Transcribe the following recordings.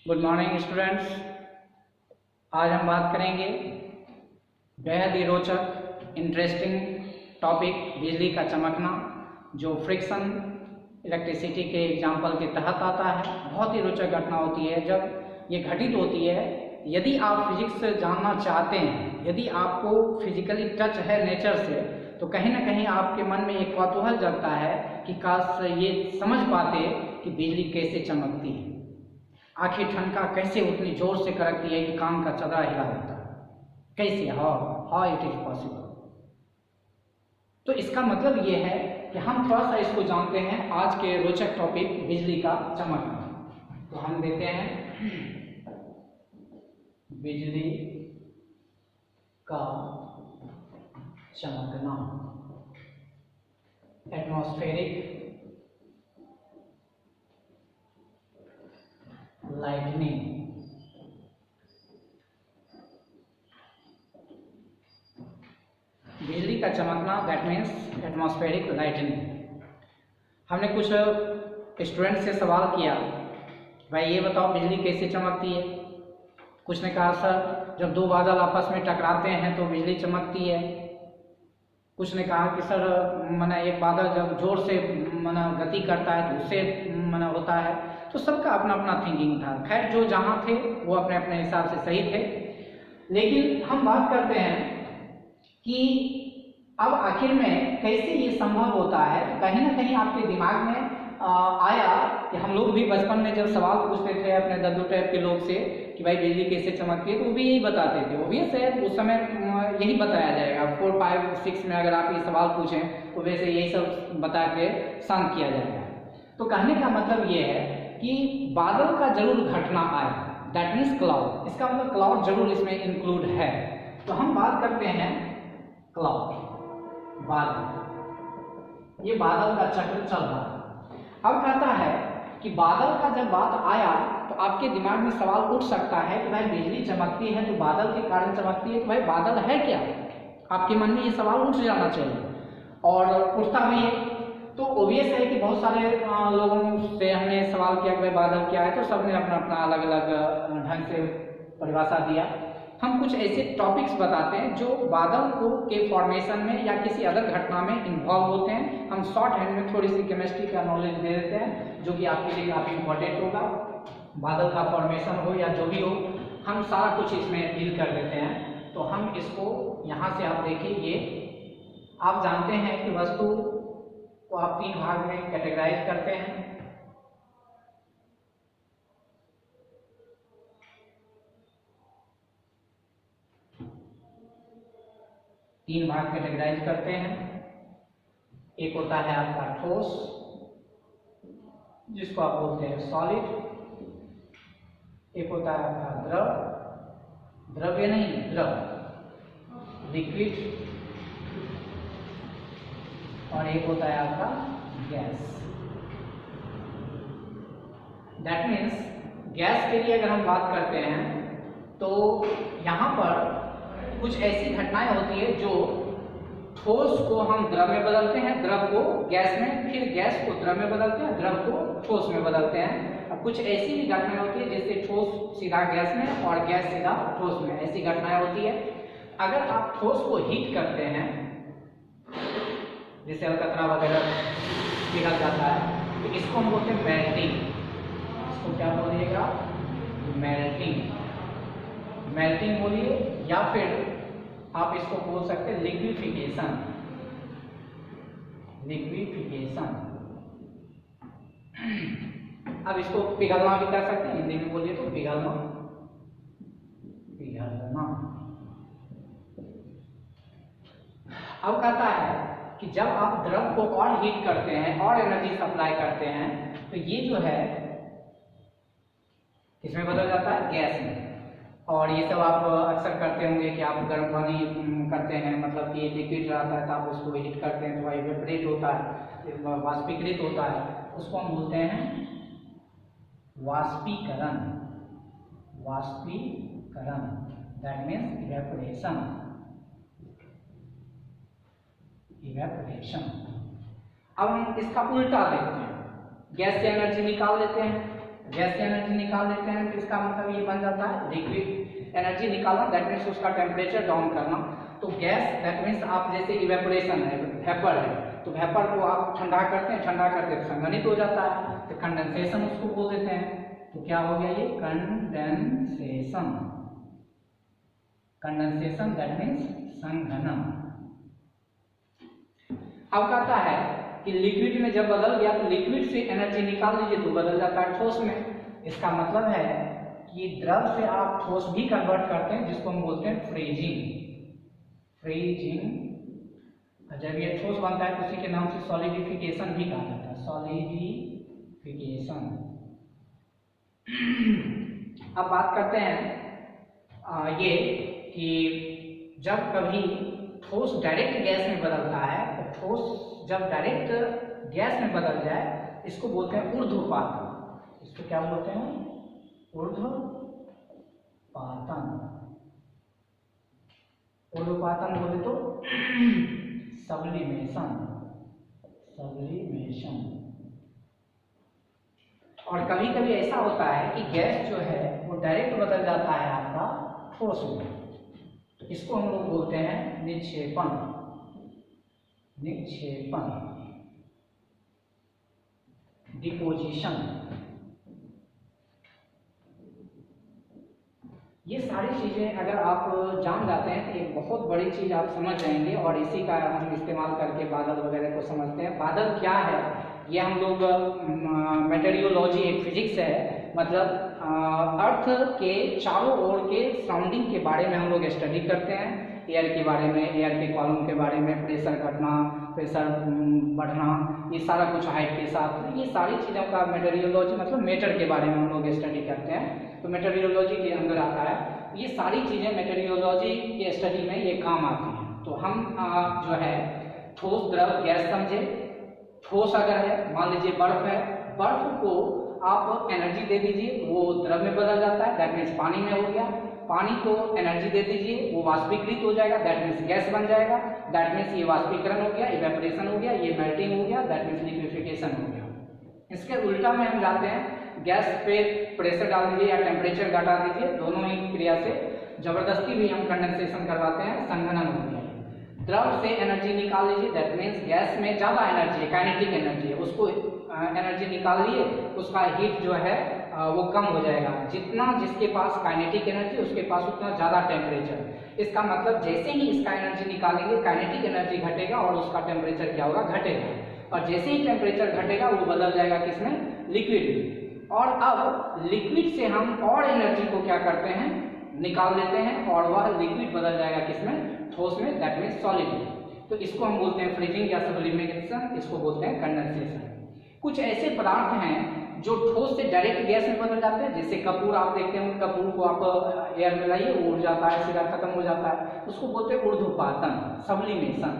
Good morning students. आज हम बात करेंगे बेहद ही रोचक इंटरेस्टिंग टॉपिक बिजली का चमकना, जो फ्रिक्शन इलेक्ट्रिसिटी के एग्जाम्पल के तहत आता है। बहुत ही रोचक घटना होती है जब ये घटित होती है। यदि आप फिजिक्स जानना चाहते हैं, यदि आपको फिजिकली टच है नेचर से, तो कहीं ना कहीं आपके मन में एक कौतूहल जगता है कि काश ये समझ पाते कि बिजली कैसे चमकती है, आखिर ठनका कैसे उतनी जोर से कड़कती है कि कान का चदरा हिला देता है, कैसे, हाउ इट इज पॉसिबल। तो इसका मतलब ये है कि हम थोड़ा सा इसको जानते हैं। आज के रोचक टॉपिक बिजली का चमकना, तो हम देते हैं बिजली का चमकना, एटमॉस्फेरिक लाइटनिंग। बिजली का चमकना, दैट मीन्स एटमॉस्फेरिक लाइटनिंग। हमने कुछ स्टूडेंट से सवाल किया, भाई ये बताओ बिजली कैसे चमकती है। कुछ ने कहा सर जब दो बादल आपस में टकराते हैं तो बिजली चमकती है। कुछ ने कहा कि सर एक बादल जब जोर से गति करता है तो उससे होता है। तो सबका अपना अपना थिंकिंग था। खैर, जो जहाँ थे वो अपने अपने हिसाब से सही थे। लेकिन हम बात करते हैं कि अब आखिर में कैसे ये संभव होता है। तो कहीं ना कहीं आपके दिमाग में आया कि हम लोग भी बचपन में जब सवाल पूछते थे अपने दद्दू टाइप के लोग से कि भाई बिजली कैसे चमकती है, तो वो भी यही बताते थे। वो भी शायद उस समय यही बताया जाएगा। 4, 5, 6 में अगर आप ये सवाल पूछें तो वैसे यही सब बता के शांत किया जाएगा। तो कहने का मतलब ये है कि बादल का जरूर घटना आए, दैट मीन्स क्लाउड। इसका मतलब क्लाउड जरूर इसमें इंक्लूड है। तो हम बात करते हैं क्लाउड, बादल। ये बादल का चक्र चल रहा है। अब कहता है कि बादल का जब बात आया तो आपके दिमाग में सवाल उठ सकता है कि भाई बिजली चमकती है तो बादल के कारण चमकती है, तो भाई बादल है क्या। आपके मन में ये सवाल उठ जाना चाहिए और उठता भी है। तो ओबियस है कि बहुत सारे लोगों से हमने सवाल किया कि भाई बादल क्या है, तो सबने अपना अपना अलग अलग ढंग से परिभाषा दिया। हम कुछ ऐसे टॉपिक्स बताते हैं जो बादल को के फॉर्मेशन में या किसी अदर घटना में इन्वॉल्व होते हैं। हम शॉर्ट हैंड में थोड़ी सी केमिस्ट्री का नॉलेज दे देते हैं जो कि आपके लिए काफ़ी इंपॉर्टेंट होगा। बादल का फॉर्मेशन हो या जो भी हो, हम सारा कुछ इसमें डील कर देते हैं। तो हम इसको यहाँ से आप देखिए, ये आप जानते हैं कि वस्तु को आप 3 भाग में कैटेगराइज करते हैं। तीन भाग कैटेगराइज करते हैं। एक होता है आपका ठोस, जिसको आप बोलते हैं सॉलिड। एक होता है आपका द्रव, द्रव्य नहीं द्रव, लिक्विड। और एक होता है आपका गैस। दैट मीन्स गैस के लिए अगर हम बात करते हैं तो यहाँ पर कुछ ऐसी घटनाएं होती है जो ठोस को हम द्रव में बदलते हैं, द्रव को गैस में, फिर गैस को द्रव में बदलते हैं, द्रव को ठोस में बदलते हैं। और कुछ ऐसी भी घटनाएं होती है जिससे ठोस सीधा गैस में और गैस सीधा ठोस में, ऐसी घटनाएं होती है। अगर आप ठोस को हीट करते हैं, जैसे अलकतरा वगैरह पिघल जाता है, तो इसको हम बोलते हैं मेल्टिंग। इसको क्या बोलिएगा? मेल्टिंग। मेल्टिंग बोलिए, या फिर आप इसको बोल सकते हैं लिक्विफिकेशन। लिक्विफिकेशन। अब इसको पिघलना भी कर सकते हैं, हिंदी में बोलिए तो पिघलना, पिघलना। अब कहता है कि जब आप द्रव को और हीट करते हैं और एनर्जी सप्लाई करते हैं तो ये जो है किसमें बदल जाता है? गैस में। और ये सब आप अक्सर करते होंगे कि आप गर्म पानी करते हैं, मतलब कि लिक्विड रहता है तो आप उसको हीट करते हैं तो इवेपोरेट होता है, वाष्पीकृत होता है। उसको हम बोलते हैं वाष्पीकरण। वाष्पीकरण, दैट मीन्स इवेपोरेशन। इवेपोरेशन। अब हम इसका उल्टा देखते हैं। गैस से एनर्जी निकाल लेते हैं गैस की एनर्जी निकाल लेते हैं तो इसका मतलब ये बन जाता है लिक्विड एनर्जी निकालना, दैट मीन्स उसका टेम्परेचर डाउन करना। तो गैस दैट मीन्स आप जैसे इवेपोरेशन है, वेपर है, तो वेपर को आप ठंडा करते हैं, ठंडा करते हैं संघनित हो जाता है, तो कंडेंसेशन उसको बोल देते हैं। तो क्या हो गया ये कंडेंसेशन, कंडेंसेशन दैट मीन्स संघनन। अब कहता है कि लिक्विड में जब बदल गया तो लिक्विड से एनर्जी निकाल लीजिए तो बदल जाता है ठोस में। इसका मतलब है कि द्रव से आप ठोस भी कन्वर्ट करते हैं, जिसको हम बोलते हैं फ्रीजिंग। फ्रीजिंग जब ये ठोस बनता है तो उसी के नाम से सॉलिडिफिकेशन भी कहा जाता है, सॉलिडिफिकेशन। अब बात करते हैं ये कि जब कभी ठोस डायरेक्ट गैस में बदलता है, तो ठोस जब डायरेक्ट गैस में बदल जाए इसको बोलते हैं ऊर्ध्वपातन। इसको क्या बोलते हैं? ऊर्ध्वपातन। ऊर्ध्वपातन बोले तो सब्लिमेशन, सब्लिमेशन। और कभी कभी ऐसा होता है कि गैस जो है वो डायरेक्ट बदल जाता है आपका ठोस में, तो इसको हम लोग बोलते हैं निक्षेपण, निक्षेपण, डिपोजिशन। ये सारी चीजें अगर आप जान जाते हैं तो एक बहुत बड़ी चीज आप समझ जाएंगे, और इसी का हम इस्तेमाल करके बादल वगैरह को समझते हैं। बादल क्या है ये हम लोग मेटेरियोलॉजी एक फिजिक्स है, मतलब अर्थ के चारों ओर के सराउंडिंग के बारे में हम लोग स्टडी करते हैं। एयर के बारे में, एयर के कॉलम के बारे में, प्रेशर घटना, प्रेशर बढ़ना, ये सारा कुछ हाइट के साथ, ये सारी चीज़ों का मेटेरियोलॉजी मतलब मेटर के बारे में हम लोग स्टडी करते हैं, तो मेटेरियोलॉजी के अंदर आता है। ये सारी चीज़ें मेटेरियोलॉजी के स्टडी में ये काम आती हैं। तो हम जो है ठोस द्रव गैस समझे। ठोस अगर है, मान लीजिए बर्फ है, बर्फ को आप एनर्जी दे दीजिए वो द्रव में बदल जाता है, दैट मीन्स पानी में हो गया। पानी को एनर्जी दे दीजिए वो वाष्पीकृत हो जाएगा, दैट मीन्स गैस बन जाएगा, दैट मीन्स ये वाष्पीकरण हो गया, इवेपोरेशन हो गया, ये मेल्टिंग हो गया, दैट मीन्स लिक्विफिकेशन हो गया। इसके उल्टा में हम जाते हैं, गैस पे प्रेशर डाल दीजिए या टेम्परेचर घटा दीजिए, दोनों ही क्रिया से जबरदस्ती भी हम कंडेंसेशन करवाते हैं, संघनन हो गया। द्रव से एनर्जी निकाल लीजिए, दैट मीन्स गैस में ज्यादा एनर्जी है, काइनेटिक एनर्जी है, उसको एनर्जी निकाल लिए, उसका हीट जो है वो कम हो जाएगा। जितना जिसके पास काइनेटिक एनर्जी उसके पास उतना ज्यादा टेम्परेचर। इसका मतलब जैसे ही इसका एनर्जी निकालेंगे काइनेटिक एनर्जी घटेगा और उसका टेम्परेचर क्या होगा? घटेगा। और जैसे ही टेम्परेचर घटेगा वो बदल जाएगा किसमें? लिक्विड में। और अब लिक्विड से हम और एनर्जी को क्या करते हैं? निकाल लेते हैं, और वह लिक्विड बदल जाएगा किसमें? ठोस में, दैट मीन्स सॉलिड। तो इसको हम बोलते हैं फ्रीजिंग या सब्लिमेशन, इसको बोलते हैं कंडेंसेशन। कुछ ऐसे पदार्थ हैं जो ठोस से डायरेक्ट गैस में बदल जाते हैं, जैसे कपूर आप देखते हैं, कपूर को आप एयर में लाइए वो उड़ जाता है, सीधा खत्म हो जाता है, उसको बोलते हैं ऊर्ध्वपातन, सब्लिमेशन।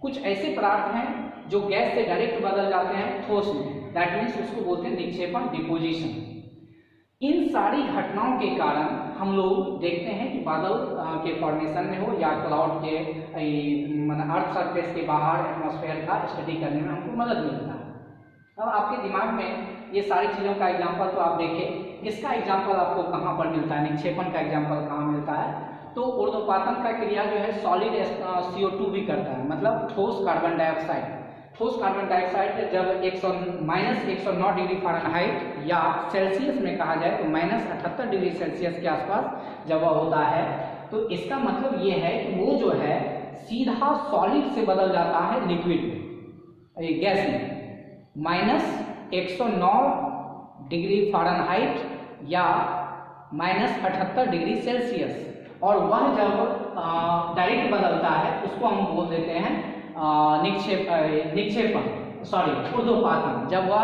कुछ ऐसे पदार्थ हैं जो गैस से डायरेक्ट बदल जाते हैं ठोस में, दैट मीन्स उसको बोलते हैं निक्षेपण, डिपोजिशन। इन सारी घटनाओं के कारण हम लोग देखते हैं कि बादल के फॉर्मेशन में हो या क्लाउड के अर्थ सरफेस के बाहर एटमॉस्फेयर का स्टडी करने में हमको मदद मिलता है। अब आपके दिमाग में ये सारी चीज़ों का एग्जाम्पल तो आप देखें, इसका एग्जाम्पल आपको कहाँ पर मिलता है? निक्षेपण का एग्जाम्पल कहाँ मिलता है? तो ऊर्ध्वपातन का क्रिया जो है सॉलिड CO2 भी करता है, मतलब ठोस कार्बन डाइऑक्साइड। ठोस कार्बन डाइऑक्साइड जब -109 डिग्री फ़ारेनहाइट या सेल्सियस में कहा जाए तो -78 डिग्री सेल्सियस के आसपास जब वह होता है, तो इसका मतलब ये है कि वो जो है सीधा सॉलिड से बदल जाता है लिक्विड में, गैस में। -109 डिग्री फ़ारेनहाइट या -78 डिग्री सेल्सियस, और वह जब डायरेक्ट बदलता है उसको हम बोल देते हैं ऊर्ध्वपातन। जब वह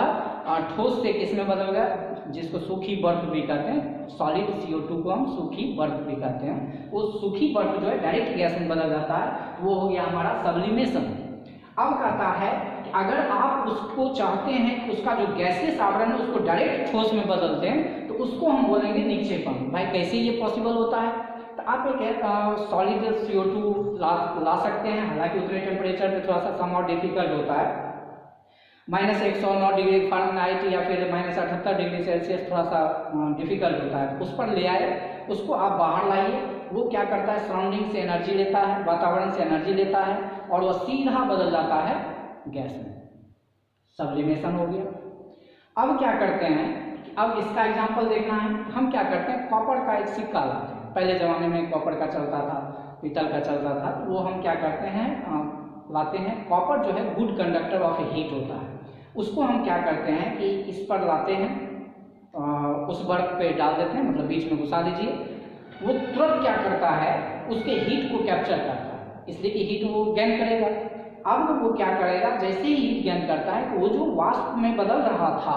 ठोस से किस में बदल गया, जिसको सूखी बर्फ भी कहते हैं, सॉलिड CO2 को हम सूखी बर्फ भी कहते हैं, वो सूखी बर्फ जो है डायरेक्ट गैस में बदल जाता है, वो हो गया हमारा सब्लिमेशन। अब कहता है कि अगर आप उसको चाहते हैं कि उसका जो गैसेस आवरण है उसको डायरेक्ट ठोस में बदलते हैं, तो उसको हम बोलेंगे निक्षेपण। भाई कैसे ये पॉसिबल होता है? तो आप एक सॉलिड CO2 ला सकते हैं, हालांकि उतने टेम्परेचर पे थोड़ा सा समहाउ डिफिकल्ट होता है। -109 डिग्री फ़ारेनहाइट या फिर -78 डिग्री सेल्सियस थोड़ा सा डिफिकल्ट होता है, उस पर ले आए, उसको आप बाहर लाइए। वो क्या करता है, सराउंडिंग से एनर्जी लेता है, वातावरण से एनर्जी लेता है और वह सीधा बदल जाता है गैस में। सब्लिमेशन हो गया। अब क्या करते हैं, अब इसका एग्जांपल देखना है। हम क्या करते हैं, कॉपर का एक सिक्का लाते हैं। पहले ज़माने में कॉपर का चलता था, पीतल का चलता था, तो वो हम क्या करते हैं, लाते हैं। कॉपर जो है गुड कंडक्टर ऑफ हीट होता है, उसको हम क्या करते हैं कि इस पर लाते हैं, उस बर्फ पे डाल देते हैं, मतलब बीच में घुसा दीजिए। वो तुरंत क्या करता है, उसके हीट को कैप्चर करता है, इसलिए कि हीट वो गेन करेगा। अब वो क्या करेगा, जैसे ही हीट गेन करता है तो वो जो वाष्प में बदल रहा था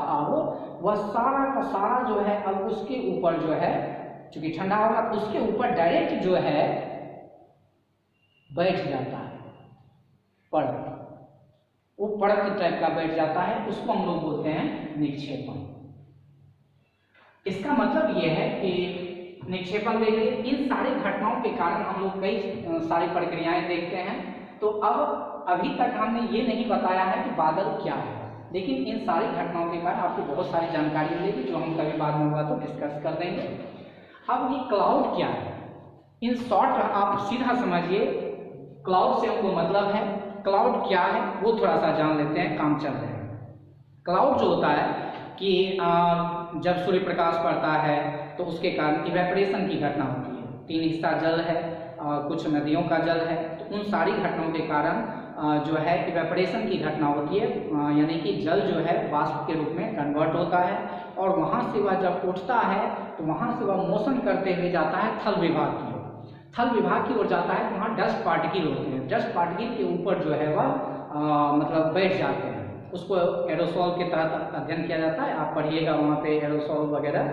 वह सारा का सारा जो है अब उसके ऊपर जो है, चूंकि ठंडा होगा तो उसके ऊपर डायरेक्ट जो है बैठ जाता है, परत, वो परत टाइप का बैठ जाता है, उसको हम लोग बोलते हैं निक्षेपण। इसका मतलब ये है कि निक्षेपण देखिए, इन सारी घटनाओं के कारण हम लोग कई सारी प्रक्रियाएं देखते हैं। तो अब अभी तक हमने ये नहीं बताया है कि बादल क्या है, लेकिन इन सारी घटनाओं के कारण आपको बहुत सारी जानकारी मिलेगी, जो हम कभी बाद में होगा तो डिस्कस कर देंगे। अब ये क्लाउड क्या है, इन शॉर्ट आप सीधा समझिए, क्लाउड से हमको मतलब है, क्लाउड क्या है वो थोड़ा सा जान लेते हैं, काम चल रहे हैं। क्लाउड जो होता है कि जब सूर्य प्रकाश पड़ता है तो उसके कारण इवेपोरेशन की घटना होती है। 3 हिस्सा जल है, कुछ नदियों का जल है, तो उन सारी घटनाओं के कारण जो है इवेपोरेशन की घटना होती है, यानी कि जल जो है वाष्प के रूप में कन्वर्ट होता है और वहाँ से वह जब उठता है तो वहाँ से वह मोशन करते हुए जाता है थल विभाग की ओर। थल विभाग की ओर जाता है तो वहाँ डस्ट पार्टिकल होते हैं, डस्ट पार्टिकल के ऊपर जो है वह मतलब बैठ जाते हैं। उसको एरोसोल के तहत अध्ययन किया जाता है, आप पढ़िएगा वहाँ पे एरोसोल वगैरह,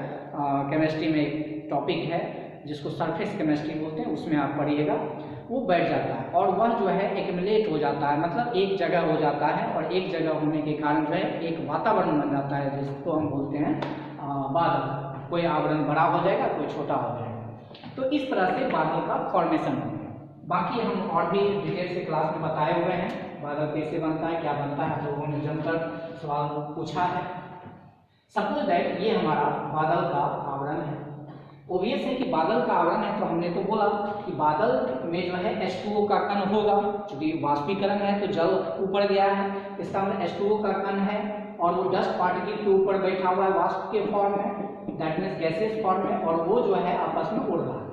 केमिस्ट्री में एक टॉपिक है जिसको सरफेस केमिस्ट्री बोलते हैं, उसमें आप पढ़िएगा। वो बैठ जाता है और वह जो है एक्यूमुलेट हो जाता है, मतलब एक जगह हो जाता है, और एक जगह होने के कारण जो है एक वातावरण बन जाता है, जिसको हम बोलते हैं बादल। कोई आवरण बड़ा हो जाएगा, कोई छोटा हो जाएगा। तो इस तरह से बादल का फॉर्मेशन होता है। बाकी हम और भी डिटेल से क्लास में बताए हुए हैं, बादल कैसे बनता है, क्या बनता है, लोगों ने जमकर सवाल पूछा है। सपोज दैट ये हमारा बादल का आवरण है। ओबियस है कि बादल का आवरण है, तो हमने तो बोला कि बादल में जो है H2O का कण होगा, क्योंकि वाष्पीकरण है तो जल ऊपर गया है, इसका मतलब H2O का कण है और वो डस्ट पार्टिकल के ऊपर बैठा हुआ है वाष्प के फॉर्म में, दैट मीन्स गैसेस फॉर्म में, और वो जो है आपस में उड़ रहा है।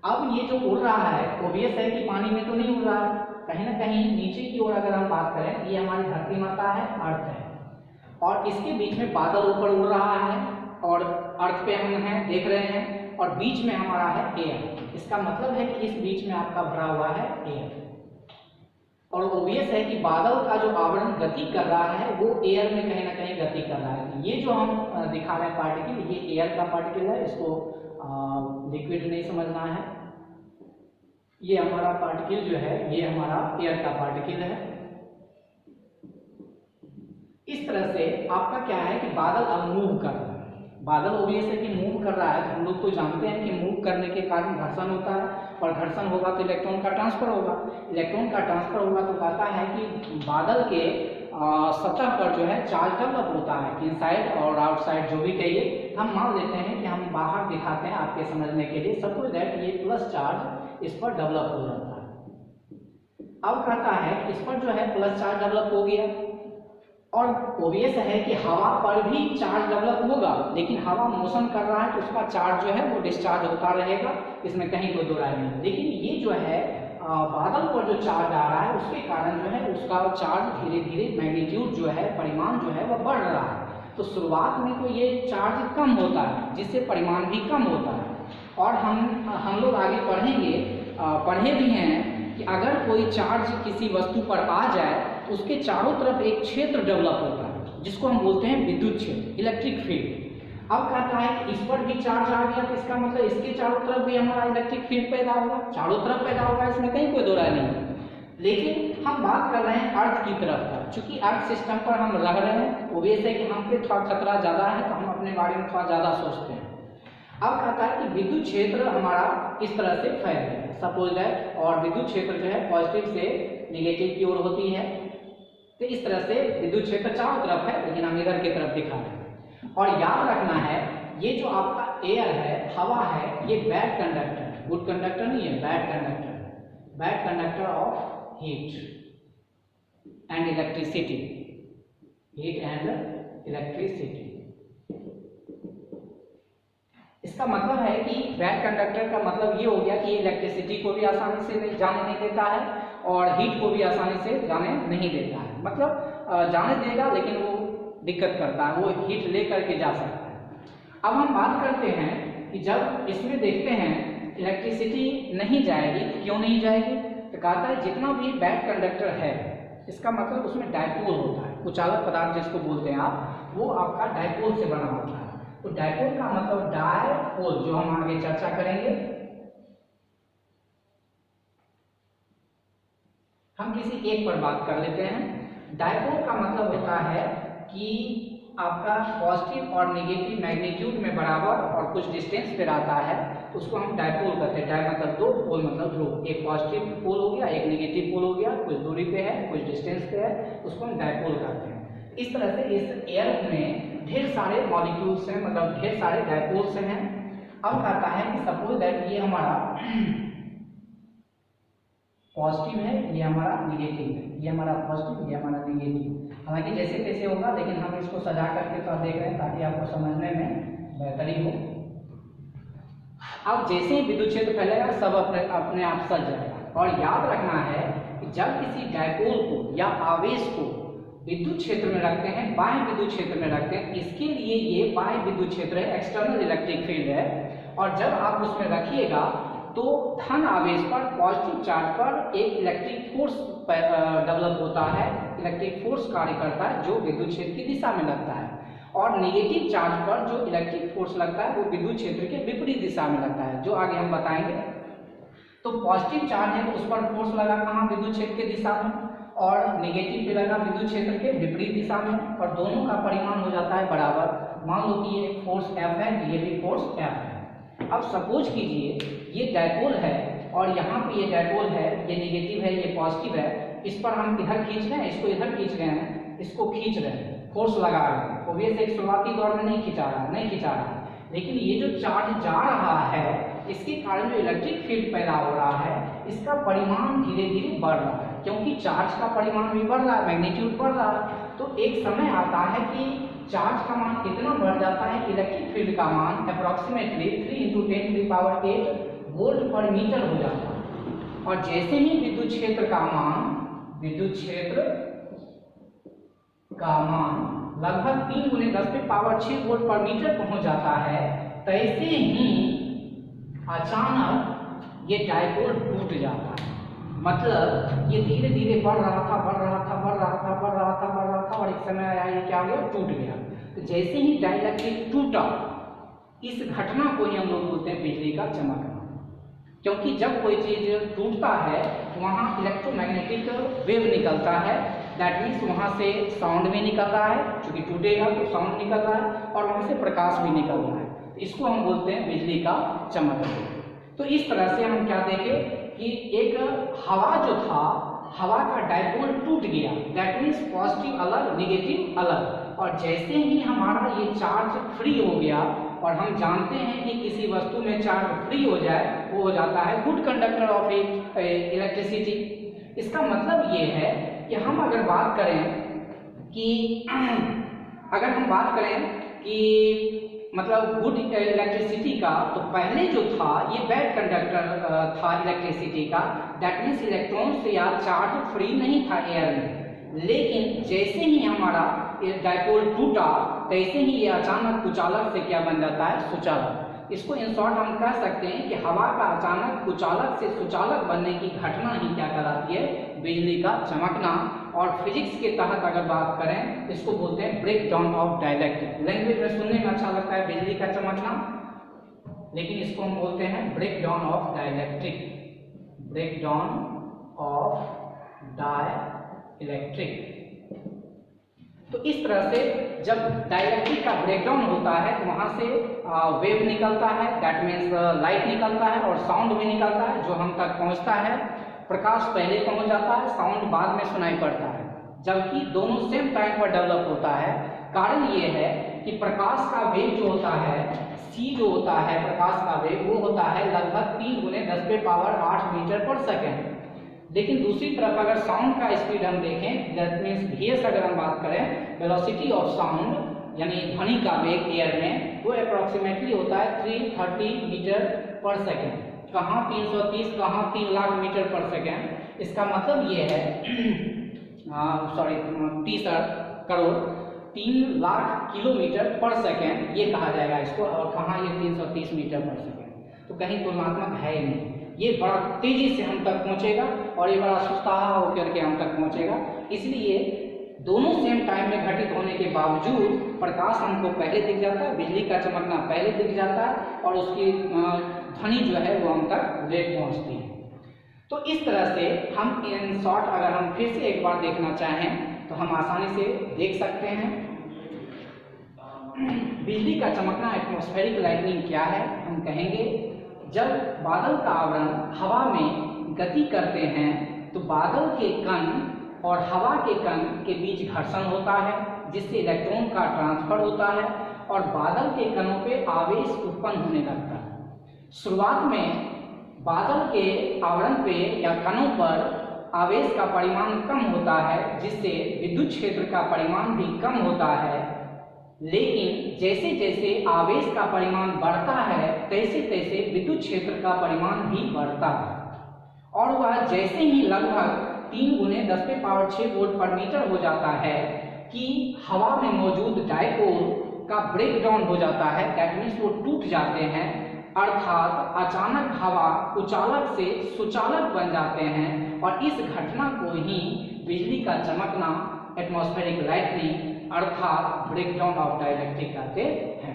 अब ये जो उड़ रहा है, ओबियस है कि पानी में तो नहीं उड़ रहा है, कहीं ना कहीं नीचे की ओर अगर हम बात करें, ये हमारी धरती माता है, अर्थ है, और इसके बीच में बादल ऊपर उड़ रहा है और अर्थ पे हम हैं, देख रहे हैं, और बीच में हमारा है एयर। इसका मतलब है कि इस बीच में आपका भरा हुआ है एयर, और ओबियस है कि बादल का जो आवरण गति कर रहा है वो एयर में कहीं ना कहीं गति कर रहा है। ये जो हम दिखा रहे हैं पार्टिकल, ये एयर का पार्टिकल है, इसको लिक्विड नहीं समझना है। ये हमारा पार्टिकल जो है ये हमारा एयर का पार्टिकल है। इस तरह से आपका क्या है कि बादल अब मूव कर रहा है। बादल ओबियस है कि मूव कर रहा है, हम लोग तो जानते हैं कि मूव करने के कारण घर्षण होता है, और घर्षण होगा तो इलेक्ट्रॉन का ट्रांसफर होगा। इलेक्ट्रॉन का ट्रांसफर होगा तो कहता है कि बादल के सतह पर जो है चार्ज डेवलप होता है, इनसाइड और आउटसाइड जो भी कहिए। हम मान लेते हैं कि हम बाहर दिखाते हैं आपके समझने के लिए, सपोज दैट ये प्लस चार्ज इस पर डेवलप हो जाता है। अब कहता है इस पर जो है प्लस चार्ज डेवलप हो गया, और ओबियस है कि हवा पर भी चार्ज डेवलप होगा, लेकिन हवा मोशन कर रहा है तो उसका चार्ज जो है वो डिस्चार्ज होता रहेगा, इसमें कहीं कोई दो राय नहीं। लेकिन ये जो है बादल पर जो चार्ज आ रहा है उसके कारण जो है उसका चार्ज धीरे धीरे मैग्नीट्यूड जो है, परिमाण जो है वह बढ़ रहा है। तो शुरुआत में तो ये चार्ज कम होता है, जिससे परिमाण भी कम होता है। और हम लोग आगे पढ़ेंगे, पढ़े भी हैं कि अगर कोई चार्ज किसी वस्तु पर आ जाए तो उसके चारों तरफ एक क्षेत्र डेवलप होता है, जिसको हम बोलते हैं विद्युत क्षेत्र, इलेक्ट्रिक फील्ड। अब कहता है कि इस पर भी चार्ज आ गया तो इसका मतलब इसके चारों तरफ भी हमारा इलेक्ट्रिक फील्ड पैदा होगा, चारों तरफ पैदा होगा, इसमें कहीं कोई दो राय नहीं। लेकिन हम बात कर रहे हैं अर्थ की तरफ का, चूंकि अर्थ सिस्टम पर हम रह रहे हैं, ओबियस है कि हम पे थोड़ा खतरा ज़्यादा है, तो हम अपने बारे में थोड़ा ज़्यादा सोचते हैं। अब कहता है कि विद्युत क्षेत्र हमारा इस तरह से फैल गया, सपोज दैट, और विद्युत क्षेत्र जो है पॉजिटिव से नेगेटिव की ओर होती है। तो इस तरह से विद्युत क्षेत्र चारों तरफ है, लेकिन हम इधर की तरफ दिखा रहे हैं। और याद रखना है ये जो आपका एयर है, हवा है, ये बैड कंडक्टर है, गुड कंडक्टर नहीं है, बैड कंडक्टर है, bad conductor of heat and electricity, heat and electricity. इसका मतलब है कि बैड कंडक्टर का मतलब ये हो गया कि इलेक्ट्रिसिटी को भी आसानी से जाने नहीं देता है और हीट को भी आसानी से जाने नहीं देता है। मतलब जाने देगा लेकिन वो दिक्कत करता है, वो हीट ले करके जा सकता है। अब हम बात करते हैं कि जब इसमें देखते हैं इलेक्ट्रिसिटी नहीं जाएगी, तो क्यों नहीं जाएगी? तो कहता है जितना भी बैड कंडक्टर है, इसका मतलब उसमें डायपोल होता है, कुचालक पदार्थ जिसको बोलते हैं आप, वो आपका डायपोल से बना होता है। तो डायपोल का मतलब डायपोल, जो हम आगे चर्चा करेंगे। हम किसी एक पर बात कर लेते हैं। डायपोल का मतलब होता है कि आपका पॉजिटिव और नेगेटिव मैग्नीट्यूड में बराबर और कुछ डिस्टेंस पे रहता है, तो उसको हम डायपोल कहते हैं। डाय मतलब दो, पोल मतलब ध्रुव, एक पॉजिटिव पोल हो गया, एक नेगेटिव पोल हो गया, कुछ दूरी पे है, कुछ डिस्टेंस पे है, उसको हम डायपोल कहते हैं। इस तरह से इस एयर में ढेर सारे मॉलिक्यूल्स हैं, मतलब ढेर सारे डायपोल्स हैं। अब कहता है कि सपोज दैट ये हमारा पॉजिटिव है, ये हमारा नेगेटिव है, ये हमारा पॉजिटिव, ये हमारा नेगेटिव। हालांकि जैसे तैसे होगा, लेकिन हम इसको सजा करके तो देख रहे हैं ताकि आपको समझने में बेहतरी हो। अब जैसे ही विद्युत क्षेत्र फैलेगा, सब अपने आप सज जाएगा। और याद रखना है कि जब किसी डायपोल को या आवेश को विद्युत क्षेत्र में रखते हैं, बाह्य विद्युत क्षेत्र में रखते हैं, इसके लिए ये बाह्य विद्युत क्षेत्र है, एक्सटर्नल इलेक्ट्रिक फील्ड है। और जब आप उसमें रखिएगा तो धन आवेश पर, पॉजिटिव चार्ज पर एक इलेक्ट्रिक फोर्स डेवलप होता है, इलेक्ट्रिक फोर्स कार्य करता है जो विद्युत क्षेत्र की दिशा में लगता है। और नेगेटिव चार्ज पर जो इलेक्ट्रिक फोर्स लगता है वो विद्युत क्षेत्र के विपरीत दिशा में लगता है, जो आगे हम बताएंगे। तो पॉजिटिव चार्ज है तो उस पर फोर्स लगा कहाँ? विद्युत क्षेत्र के दिशा में, और नेगेटिव पे लगा विद्युत क्षेत्र के विपरीत दिशा में, और दोनों का परिमाण हो जाता है बराबर। मान लो कि ये फोर्स F है, ये भी फोर्स F है। अब सपोज कीजिए ये डायपोल है और यहाँ पे ये डायपोल है, ये नेगेटिव है, ये पॉजिटिव है। इस पर हम इधर खींच रहे हैं, इसको इधर खींच रहे हैं, इसको खींच रहे हैं, फोर्स लगा रहे हैं। ऑब्वियस एक शुरुआती दौर में नहीं खींचा रहा है, लेकिन ये जो चार्ज जा रहा है, इसके कारण जो इलेक्ट्रिक फील्ड पैदा हो रहा है, इसका परिमाण धीरे धीरे बढ़ रहा है, क्योंकि चार्ज का परिमाण भी बढ़ रहा है, मैग्नीट्यूड बढ़ रहा है। तो एक समय आता है कि चार्ज का मान इतना बढ़ जाता है कि इलेक्ट्रिक फील्ड का मान अप्रोक्सीमेटली 3 × 10⁸ वोल्ट पर मीटर हो जाता है। और जैसे ही विद्युत क्षेत्र का मान लगभग 3 × 10⁶ वोल्ट पर मीटर पहुंच जाता है, तैसे ही अचानक ये डायपोल टूट जाता है। मतलब ये धीरे धीरे बढ़ रहा था और एक समय आया ये क्या हो गया? टूट गया। तो जैसे ही डाइलेक्ट्रिक टूटा, इस घटना को ही हम लोग बोलते हैं बिजली का चमकना। क्योंकि जब कोई चीज टूटता है वहाँ इलेक्ट्रोमैग्नेटिक वेव निकलता है, दैट मीन्स वहाँ से साउंड भी निकल रहा है, क्योंकि टूटेगा तो साउंड निकल रहा है, और वहाँ से प्रकाश भी निकल रहा है। इसको हम बोलते हैं बिजली का चमकना। तो इस तरह से हम क्या देखें कि एक हवा जो था, हवा का डायपोल टूट गया, दैट मीन्स पॉजिटिव अलग, नेगेटिव अलग। और जैसे ही हमारा ये चार्ज फ्री हो गया, और हम जानते हैं कि किसी वस्तु में चार्ज फ्री हो जाए वो हो जाता है गुड कंडक्टर ऑफ इलेक्ट्रिसिटी। इसका मतलब ये है कि हम अगर बात करें कि मतलब गुड इलेक्ट्रिसिटी का, तो पहले जो था ये बैड कंडक्टर था इलेक्ट्रिसिटी का, दैट मीन्स इलेक्ट्रॉन्स या चार्ज फ्री नहीं था एयर में। लेकिन जैसे ही हमारा डायपोल टूटा, तैसे ही ये अचानक कुचालक से क्या बन जाता है? सुचालक। इसको इन शॉर्ट हम कह सकते हैं कि हवा का अचानक कुचालक से सुचालक बनने की घटना ही क्या कहलाती है? बिजली का चमकना। और फिजिक्स के तहत अगर बात करें, इसको बोलते हैं break down of dielectric. Language में सुनने में अच्छा लगता है बिजली का चमकना, लेकिन इसको हम बोलते हैं break down of dielectric, break down of dielectric. तो इस तरह से जब डाइलेक्ट्रिक का ब्रेकडाउन होता है तो वहां से वेव निकलता है, दैट मीन्स लाइट निकलता है, और साउंड भी निकलता है जो हम तक पहुंचता है। प्रकाश पहले पहुंच जाता है, साउंड बाद में सुनाई पड़ता है। जबकि दोनों सेम टाइम पर डेवलप होता है। कारण ये है कि प्रकाश का वेग जो होता है c जो होता है प्रकाश का वेग वो होता है लगभग 3 × 10⁸ मीटर पर सेकेंड। लेकिन दूसरी तरफ अगर साउंड का स्पीड हम देखें, दैट मीन्स vs अगर हम बात करें, वेलोसिटी ऑफ साउंड यानी ध्वनि का वेग एयर में, वो अप्रोक्सीमेटली होता है 330 मीटर पर सेकेंड। कहाँ 330, कहाँ 3 लाख मीटर पर सेकेंड। इसका मतलब ये है 30 करोड़ 3 लाख किलोमीटर पर सेकेंड ये कहा जाएगा इसको, और कहाँ ये 330 मीटर पर सेकेंड। तो कहीं तुलनात्मक है ही नहीं। ये बड़ा तेजी से हम तक पहुंचेगा और ये बड़ा सुस्ताहा होकर के हम तक पहुंचेगा। इसलिए दोनों सेम टाइम में घटित होने के बावजूद प्रकाश हमको पहले दिख जाता है, बिजली का चमकना पहले दिख जाता है और उसकी ध्वनि जो है वो हम तक लेट पहुंचती है। तो इस तरह से हम इन शॉर्ट अगर हम फिर से एक बार देखना चाहें तो हम आसानी से देख सकते हैं। बिजली का चमकना एटमॉस्फेरिक लाइटनिंग क्या है? हम कहेंगे जब बादल का आवरण हवा में गति करते हैं तो बादल के कण और हवा के कण के बीच घर्षण होता है, जिससे इलेक्ट्रॉन का ट्रांसफर होता है और बादल के कणों पे आवेश उत्पन्न होने लगता है। शुरुआत में बादल के आवरण पे या कणों पर आवेश का परिमाण कम होता है, जिससे विद्युत क्षेत्र का परिमाण भी कम होता है। लेकिन जैसे जैसे आवेश का परिमाण बढ़ता है तैसे तैसे विद्युत क्षेत्र का परिमाण भी बढ़ता है और वह जैसे ही लगभग 3 × 10⁶ वोल्ट पर मीटर हो जाता है कि हवा में मौजूद डायपोल का ब्रेकडाउन हो जाता है, दैट मीन्स वो टूट जाते हैं, अर्थात अचानक हवा कुचालक से सुचालक बन जाते हैं और इस घटना को ही बिजली का चमकना एटमॉस्फेरिक लाइटनिंग अर्थात ब्रेकडाउन ऑफ डाइलेक्ट्रिक कहते हैं।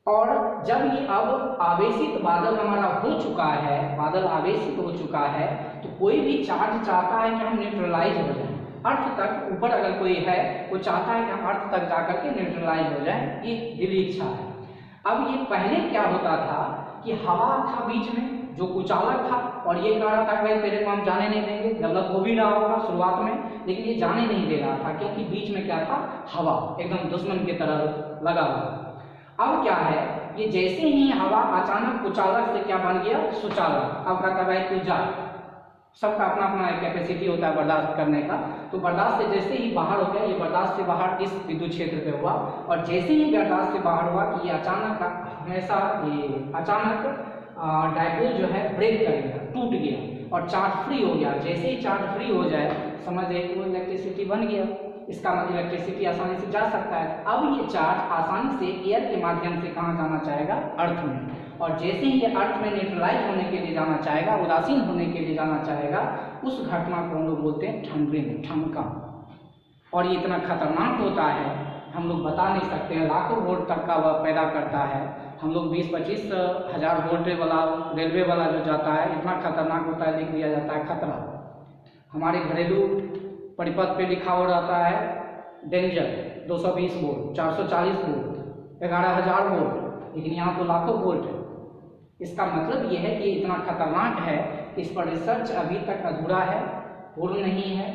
और जब ये अब आवेशित बादल हमारा हो चुका है, बादल आवेशित हो चुका है, तो कोई भी चार्ज चाहता है कि हम न्यूट्रलाइज हो जाए अर्थ तक। ऊपर अगर कोई है वो चाहता है कि हम अर्थ तक जाकर के न्यूट्रलाइज हो जाए, ये दिली इच्छा है। अब ये पहले क्या होता था कि हवा था बीच में जो कुचालक था और ये कह रहा था भाई तेरे को हम जाने नहीं देंगे। डेवलप हो भी रहा होगा शुरुआत में, लेकिन ये जाने नहीं दे रहा था क्योंकि बीच में क्या था, हवा एकदम दुश्मन की तरह लगा हुआ। अब क्या है, ये जैसे ही हवा अचानक कुचालक से क्या बन गया, सुचालक। अब कहता भाई तू जा। सबका अपना अपना एक कैपेसिटी होता है बर्दाश्त करने का, तो बर्दाश्त से जैसे ही बाहर हो गया, ये बर्दाश्त से बाहर इस विद्युत क्षेत्र पे हुआ और जैसे ही बर्दाश्त से बाहर हुआ कि ये अचानक हमेशा ये अचानक डायपोल जो है ब्रेक कर गया, टूट गया और चार्ज फ्री हो गया। जैसे ही चार्ज फ्री हो जाए समझिए वो इलेक्ट्रिसिटी बन गया, इसका मतलब इलेक्ट्रिसिटी आसानी से जा सकता है। अब ये चार्ज आसानी से एयर के माध्यम से कहाँ जाना चाहेगा, अर्थ में, और जैसे ही ये अर्थ में न्यूट्रलाइज होने के लिए जाना चाहेगा, उदासीन होने के लिए जाना चाहेगा, उस घटना को हम लोग बोलते हैं ठंडरिंग, ठनका। और ये इतना खतरनाक होता है हम लोग बता नहीं सकते हैं, लाखों वोल्ट तक का वह पैदा करता है। हम लोग 20-25 हज़ार वोल्ट वाला रेलवे वाला जो जाता है इतना खतरनाक होता है, लिख दिया जाता है खतरा। हमारे घरेलू परिपथ पे लिखा हो रहता है डेंजर 220 वोल्ट, 440 वोल्ट, 11,000 वोल्ट, लेकिन यहाँ तो लाखों वोल्ट है। इसका मतलब ये है कि इतना खतरनाक है, इस पर रिसर्च अभी तक अधूरा है, पूर्ण नहीं है,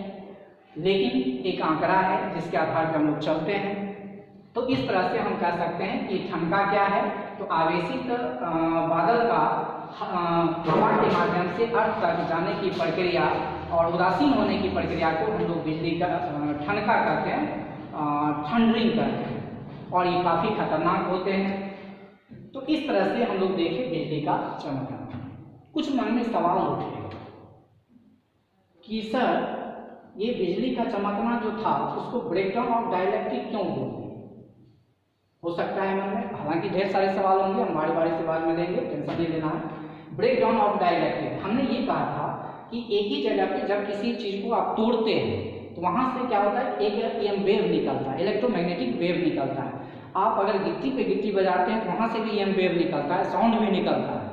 लेकिन एक आंकड़ा है जिसके आधार पर हम लोग चलते हैं। तो इस तरह से हम कह सकते हैं कि ठनका क्या है, तो आवेशित बादल का हवा के माध्यम से अर्थ तक जाने की प्रक्रिया और उदासीन होने की प्रक्रिया को हम लोग बिजली का ठनका कहते हैं, थंडरिंग कहते हैं, और ये काफ़ी खतरनाक होते हैं। तो इस तरह से हम लोग देखें बिजली का चमकना। कुछ मन में सवाल उठे कि सर ये बिजली का चमकना जो था उसको ब्रेकडाउन ऑफ डाइलेक्ट्रिक क्यों बोलते हैं? हो सकता है मन में, हालांकि ढेर सारे सवाल होंगे, हम बारी बारी से बाद में लेंगे, टेंशन नहीं लेना है। ब्रेकडाउन ऑफ डाइलेक्ट्रिक, हमने ये कहा था कि एक ही जगह पे जब किसी चीज को आप तोड़ते हैं तो वहां से क्या होता है, एक EM वेव निकलता है, इलेक्ट्रोमैग्नेटिक वेव निकलता है। आप अगर गिट्टी पे गिट्टी बजाते हैं तो वहां से भी EM वेव निकलता है, साउंड भी निकलता है।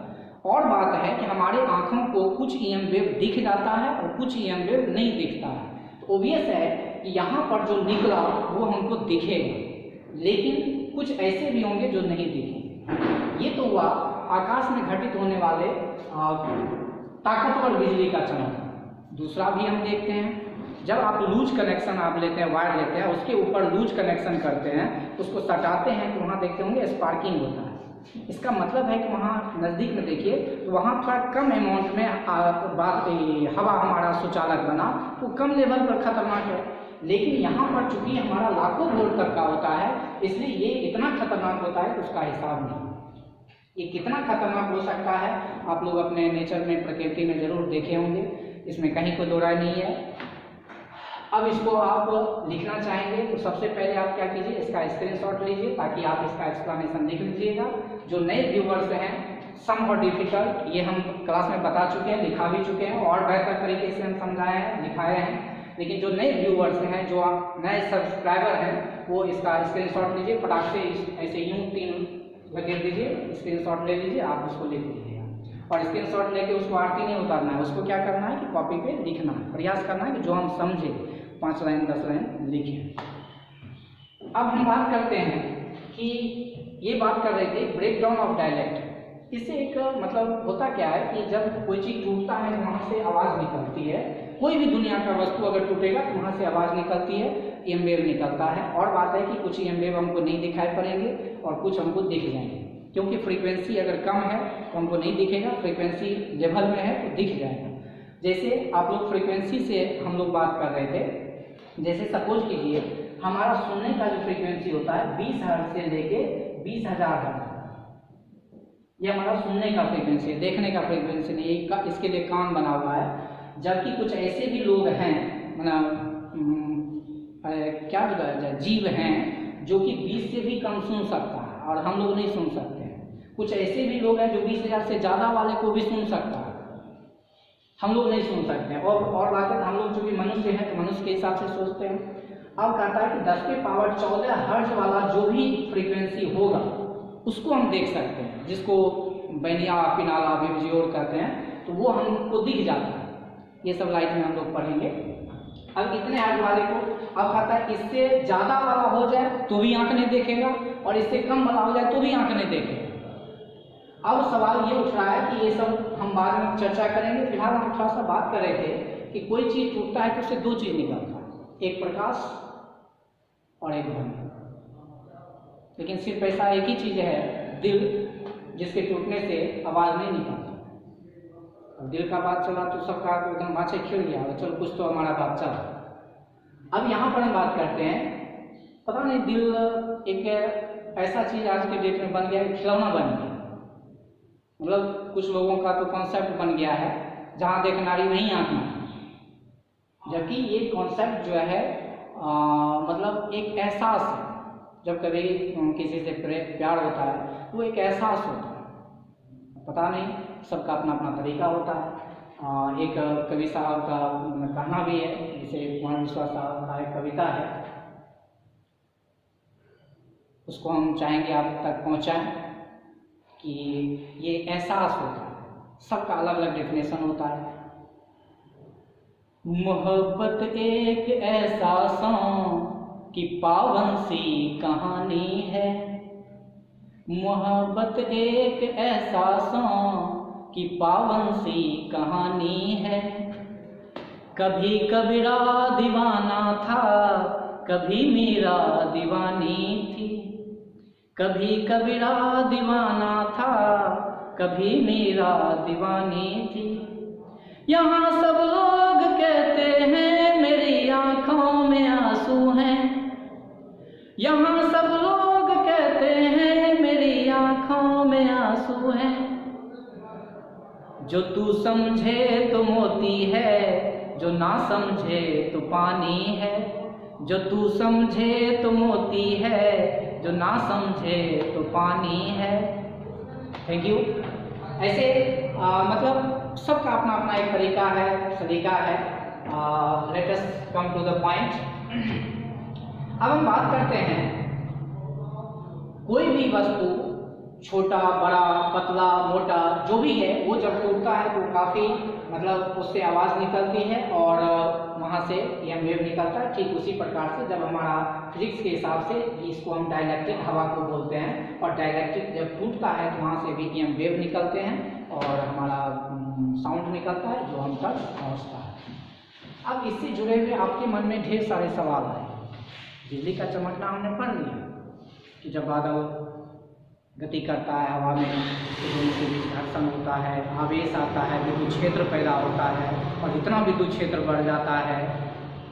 और बात है कि हमारे आंखों को कुछ EM वेव दिख जाता है और कुछ EM वेव नहीं दिखता है। तो ओबियस है कि यहाँ पर जो निकला वो हमको दिखेगा, लेकिन कुछ ऐसे भी होंगे जो नहीं दिखेंगे। ये तो हुआ आकाश में घटित होने वाले ताकतवर बिजली का चमकना। दूसरा भी हम देखते हैं जब आप लूज कनेक्शन आप लेते हैं, वायर लेते हैं, उसके ऊपर लूज कनेक्शन करते हैं, उसको सटाते हैं तो वहाँ देखते होंगे स्पार्किंग होता है। इसका मतलब है कि वहाँ नज़दीक में देखिए तो वहाँ थोड़ा कम अमाउंट में हवा हमारा सुचालक बना तो कम लेवल पर खतरनाक है, लेकिन यहाँ पर चूंकि हमारा लाखों वोल्ट तक का होता है इसलिए ये इतना खतरनाक होता है कि उसका हिसाब नहीं। ये कितना खतरनाक हो सकता है आप लोग अपने नेचर में, प्रकृति में जरूर देखे होंगे, इसमें कहीं कोई दो राय नहीं है। अब इसको आप लिखना चाहेंगे तो सबसे पहले आप क्या कीजिए, इसका स्क्रीनशॉट लीजिए ताकि आप इसका एक्सप्लेनेशन लिख लीजिएगा। जो नए व्यूवर्स हैं, सम और डिफिकल्ट ये हम क्लास में बता चुके हैं, लिखा भी चुके हैं और बेहतर तरीके से हम समझाए हैं, लिखाए हैं, लेकिन जो नए व्यूवर्स हैं, जो आप नए सब्सक्राइबर हैं, वो इसका स्क्रीनशॉट लीजिए, फटाक से ऐसे यूं 3 लगा दीजिए, स्क्रीनशॉट ले लीजिए, आप उसको लिख लीजिएगा। और स्क्रीनशॉट लेके उसको आरती नहीं उतारना है, उसको क्या करना है कि कॉपी पे लिखना है, प्रयास करना है कि जो हम समझे 5 लाइन 10 लाइन लिखें। अब हम बात करते हैं कि ये बात कर रहे थे ब्रेकडाउन ऑफ डायलेक्ट। इससे एक मतलब होता क्या है कि जब कोई चीज़ टूटता है वहाँ से आवाज़ निकलती है, कोई भी दुनिया का वस्तु अगर टूटेगा तो वहाँ से आवाज़ निकलती है, एम वेव निकलता है। और बात है कि कुछ एम वेव हमको नहीं दिखाई पड़ेंगे और कुछ हमको दिख जाएंगे, क्योंकि फ्रीक्वेंसी अगर कम है तो हमको नहीं दिखेगा, फ्रीक्वेंसी लेवल में है तो दिख जाएगा। जैसे आप लोग फ्रीक्वेंसी से हम लोग बात कर रहे थे, जैसे सपोज कीजिए हमारा सुनने का जो फ्रीक्वेंसी होता है 20 हर्ट्ज से लेके 20,000 हर्ट्ज, ये हमारा सुनने का फ्रीक्वेंसी है, देखने का फ्रीक्वेंसी नहीं, इसके लिए कान बना हुआ है। जबकि कुछ ऐसे भी लोग हैं, क्या बताया जाए, जीव हैं जो कि 20 से भी कम सुन सकता है और हम लोग नहीं सुन सकते हैं। कुछ ऐसे भी लोग हैं जो 20,000 से ज़्यादा वाले को भी सुन सकता है, हम लोग नहीं सुन सकते हैं। और बात है हम लोग जो भी मनुष्य हैं तो मनुष्य के हिसाब से सोचते हैं। अब कहता है कि 10⁻14 हर्ट्ज वाला जो भी फ्रीक्वेंसी होगा उसको हम देख सकते हैं, जिसको बैनिया पिनाला विबजियोर कहते हैं, तो वो हमको दिख जाता है। ये सब लाइट में हम लोग पढ़ेंगे। अब इतने हर्ट्ज वाले को अब कहता है इससे ज़्यादा वाला हो जाए तो भी आंख नहीं देखेगा और इससे कम वाला हो जाए तो भी आंख नहीं देखेगा। अब सवाल ये उठ रहा है कि ये सब हम बाद में चर्चा करेंगे, फिलहाल हम थोड़ा सा बात कर रहे थे कि कोई चीज़ टूटता है तो उससे 2 चीज़ निकलता है, एक प्रकाश और एक ध्वनि। लेकिन सिर्फ ऐसा एक ही चीज़ है, दिल, जिसके टूटने से आवाज़ नहीं निकलती। अब दिल का बात चला तो सबका एकदम बाछे खिल गया, चलो कुछ तो हमारा बात चला। अब यहाँ पर हम बात करते हैं, पता नहीं दिल एक ऐसा चीज़ आज के डेट में बन गया है, खिलौना बन गया। मतलब कुछ लोगों का तो कॉन्सेप्ट बन गया है जहाँ देख नारी वहीं आंखना, जबकि ये कॉन्सेप्ट जो है मतलब एक एहसास है। जब कभी किसी से प्यार होता है वो एक एहसास होता है, पता नहीं सबका अपना अपना तरीका होता है। एक कवि साहब का कहना भी है, जिसे कुमार विश्वास साहब का एक कविता है, उसको हम चाहेंगे आप तक पहुँचाएं कि ये एहसास होता है, सबका अलग अलग डेफिनेशन होता है। मोहब्बत एक एहसासों की पावन सी कहानी है, मोहब्बत एक एहसासों की पावन सी कहानी है। कभी कबीरा दीवाना था, कभी मीरा दीवानी थी, कभी कबीरा दीवाना था, कभी मीरा दीवानी थी। यहाँ सब लोग कहते हैं मेरी आंखों में आंसू हैं, यहाँ सब लोग कहते हैं मेरी आंखों में आंसू हैं। जो तू समझे तो मोती है, जो ना समझे तो पानी है, जो तू समझे तो मोती है, जो ना समझे तो पानी है। Thank you. ऐसे मतलब सबका अपना अपना एक तरीका है, सलीका है। Let us come to the point. अब हम बात करते हैं, कोई भी वस्तु छोटा बड़ा पतला मोटा जो भी है वो जब टूटता है तो काफ़ी मतलब उससे आवाज़ निकलती है और वहाँ से एम वेव निकलता है। ठीक उसी प्रकार से जब हमारा फिजिक्स के हिसाब से इसको हम डाइलेक्ट्रिक हवा को बोलते हैं, और डाइलेक्ट्रिक जब टूटता है तो वहाँ से भी एम वेव निकलते हैं और हमारा साउंड निकलता है जो हम तक पहुँचता है। अब इससे जुड़े हुए आपके मन में ढेर सारे सवाल आए। बिजली का चमकना हमने पढ़ लिया कि जब बादल गति करता है हवा में तो दोनों के बीच घर्षण होता है, आवेश आता है, विद्युत क्षेत्र पैदा होता है और इतना विद्युत क्षेत्र बढ़ जाता है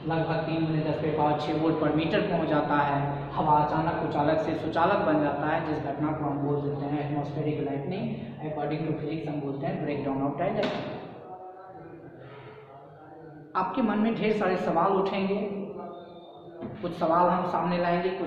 लगभग 3×10⁻6 वोल्ट पर मीटर पहुंच जाता है। हवा अचानक कुचालक से सुचालक बन जाता है, जिस घटना को हम बोल देते हैं atmospheric lightning. According to physics हम बोलते हैं ब्रेक डाउन ऑफ डायलेक्ट्रिक। आपके मन में ढेर सारे सवाल उठेंगे, कुछ सवाल हम सामने लाएंगे, कुछ